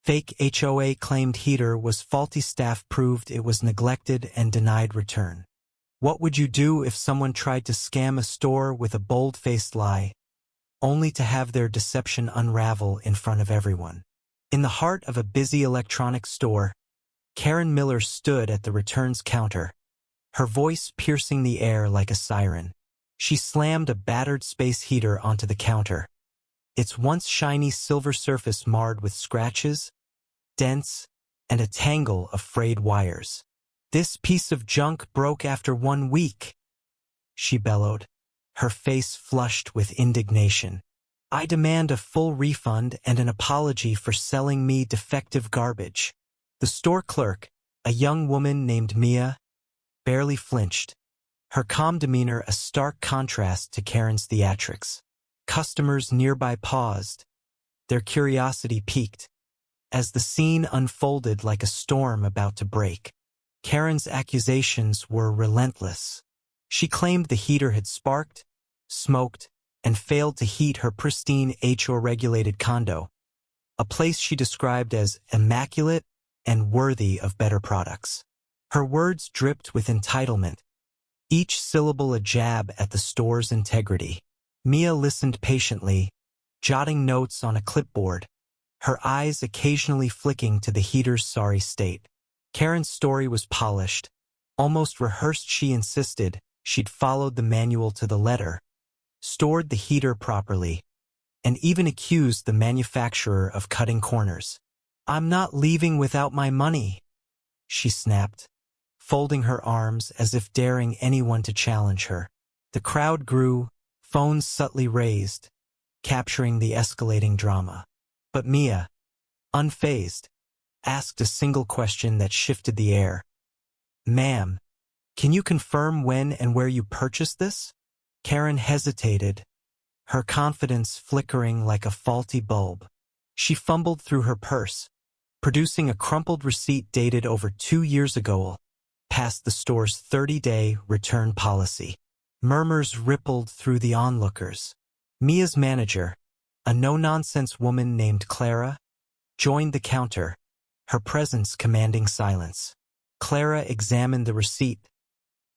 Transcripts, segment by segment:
fake HOA claimed heater was faulty. Staff proved it was neglected and denied return. What would you do if someone tried to scam a store with a bold-faced lie, only to have their deception unravel in front of everyone? In the heart of a busy electronics store, Karen Miller stood at the returns counter, her voice piercing the air like a siren. She slammed a battered space heater onto the counter, its once shiny silver surface marred with scratches, dents, and a tangle of frayed wires. "This piece of junk broke after 1 week," she bellowed, her face flushed with indignation. "I demand a full refund and an apology for selling me defective garbage." The store clerk, a young woman named Mia, barely flinched, her calm demeanor a stark contrast to Karen's theatrics. Customers nearby paused, their curiosity piqued, as the scene unfolded like a storm about to break. Karen's accusations were relentless. She claimed the heater had sparked, smoked, and failed to heat her pristine HOA-regulated condo, a place she described as immaculate and worthy of better products. Her words dripped with entitlement, each syllable a jab at the store's integrity. Mia listened patiently, jotting notes on a clipboard, her eyes occasionally flicking to the heater's sorry state. Karen's story was polished, almost rehearsed. She insisted she'd followed the manual to the letter, stored the heater properly, and even accused the manufacturer of cutting corners. "I'm not leaving without my money," she snapped, folding her arms as if daring anyone to challenge her. The crowd grew, phones subtly raised, capturing the escalating drama. But Mia, unfazed, asked a single question that shifted the air. "Ma'am, can you confirm when and where you purchased this?" Karen hesitated, her confidence flickering like a faulty bulb. She fumbled through her purse, producing a crumpled receipt dated over 2 years ago, past the store's 30-day return policy. Murmurs rippled through the onlookers. Mia's manager, a no-nonsense woman named Clara, joined the counter, her presence commanding silence. Clara examined the receipt,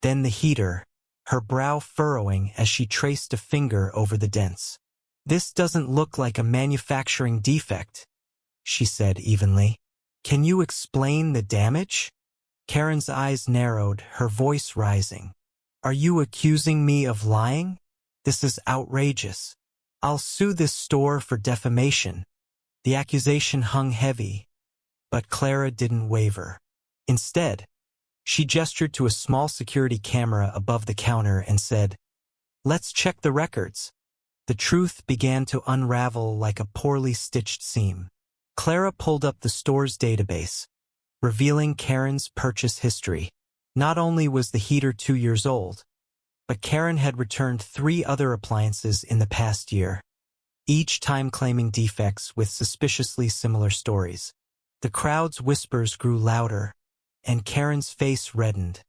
then the heater, her brow furrowing as she traced a finger over the dents. "This doesn't look like a manufacturing defect," she said evenly. "Can you explain the damage?" Karen's eyes narrowed, her voice rising. "Are you accusing me of lying? This is outrageous. I'll sue this store for defamation." The accusation hung heavy, but Clara didn't waver. Instead, she gestured to a small security camera above the counter and said, "Let's check the records." The truth began to unravel like a poorly stitched seam. Clara pulled up the store's database, revealing Karen's purchase history. Not only was the heater 2 years old, but Karen had returned 3 other appliances in the past year, each time claiming defects with suspiciously similar stories. The crowd's whispers grew louder, and Karen's face reddened,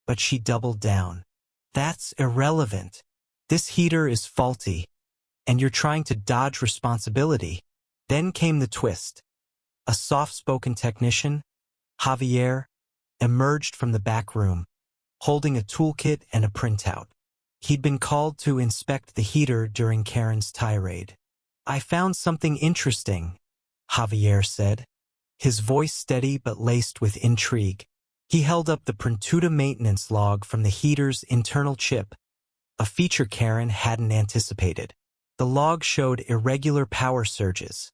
but she doubled down. "That's irrelevant. This heater is faulty, and you're trying to dodge responsibility." Then came the twist. A soft-spoken technician, Javier, emerged from the back room, holding a toolkit and a printout. He'd been called to inspect the heater during Karen's tirade. "I found something interesting," Javier said, his voice steady but laced with intrigue. He held up the Printuta maintenance log from the heater's internal chip, a feature Karen hadn't anticipated. The log showed irregular power surges,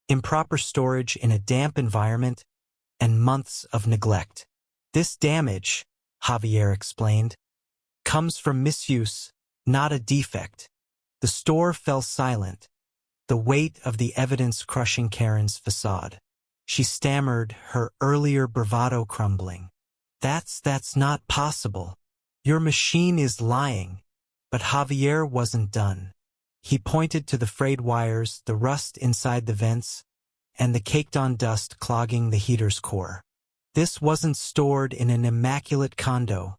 improper storage in a damp environment, and months of neglect. "This damage," Javier explained, "comes from misuse, not a defect." The store fell silent, the weight of the evidence crushing Karen's facade. She stammered, her earlier bravado crumbling. That's not possible. Your machine is lying." But Javier wasn't done. He pointed to the frayed wires, the rust inside the vents, and the caked-on dust clogging the heater's core. "This wasn't stored in an immaculate condo,"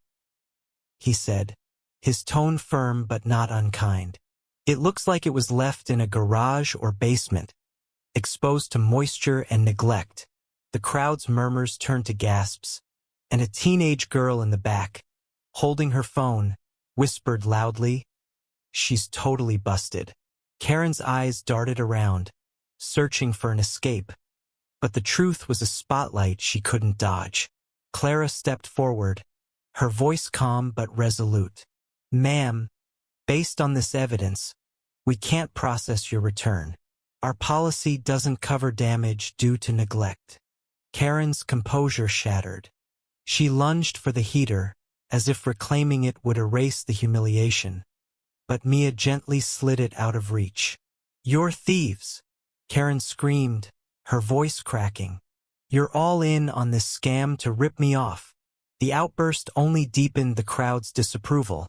he said, his tone firm but not unkind. "It looks like it was left in a garage or basement, exposed to moisture and neglect. The crowd's murmurs turned to gasps, and a teenage girl in the back, holding her phone, whispered loudly, "She's totally busted." Karen's eyes darted around, searching for an escape, but the truth was a spotlight she couldn't dodge. Clara stepped forward, her voice calm but resolute. "Ma'am, based on this evidence, we can't process your return. Our policy doesn't cover damage due to neglect." Karen's composure shattered. She lunged for the heater, as if reclaiming it would erase the humiliation, but Mia gently slid it out of reach. "You're thieves!" Karen screamed, her voice cracking. "You're all in on this scam to rip me off." The outburst only deepened the crowd's disapproval,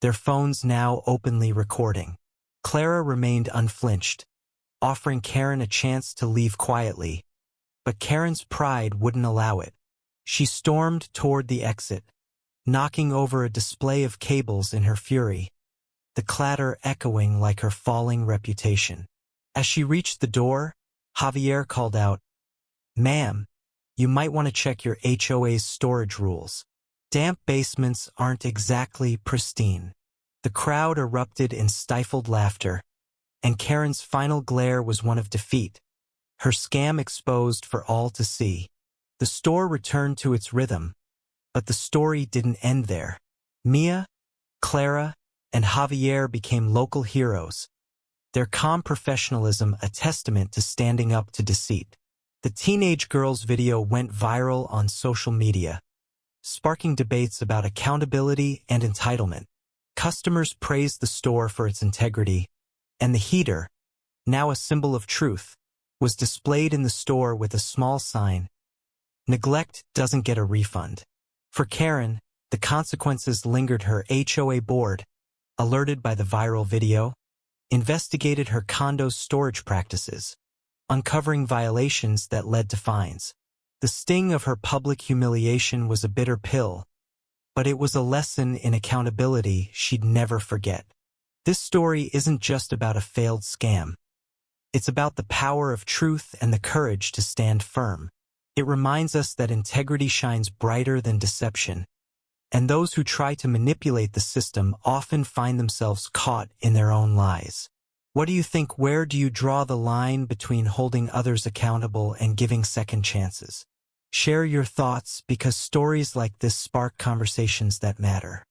their phones now openly recording. Clara remained unflinched, offering Karen a chance to leave quietly, but Karen's pride wouldn't allow it. She stormed toward the exit, knocking over a display of cables in her fury, the clatter echoing like her falling reputation. As she reached the door, Javier called out, "Ma'am, you might want to check your HOA's storage rules. Damp basements aren't exactly pristine." The crowd erupted in stifled laughter, and Karen's final glare was one of defeat, her scam exposed for all to see. The store returned to its rhythm, but the story didn't end there. Mia, Clara, and Javier became local heroes, their calm professionalism a testament to standing up to deceit. The teenage girl's video went viral on social media, sparking debates about accountability and entitlement. Customers praised the store for its integrity, and the heater, now a symbol of truth, was displayed in the store with a small sign, "Neglect doesn't get a refund." For Karen, the consequences lingered. Her HOA board, alerted by the viral video, investigated her condo's storage practices, uncovering violations that led to fines. The sting of her public humiliation was a bitter pill, but it was a lesson in accountability she'd never forget. This story isn't just about a failed scam. It's about the power of truth and the courage to stand firm. It reminds us that integrity shines brighter than deception, and those who try to manipulate the system often find themselves caught in their own lies. What do you think? Where do you draw the line between holding others accountable and giving second chances? Share your thoughts, because stories like this spark conversations that matter.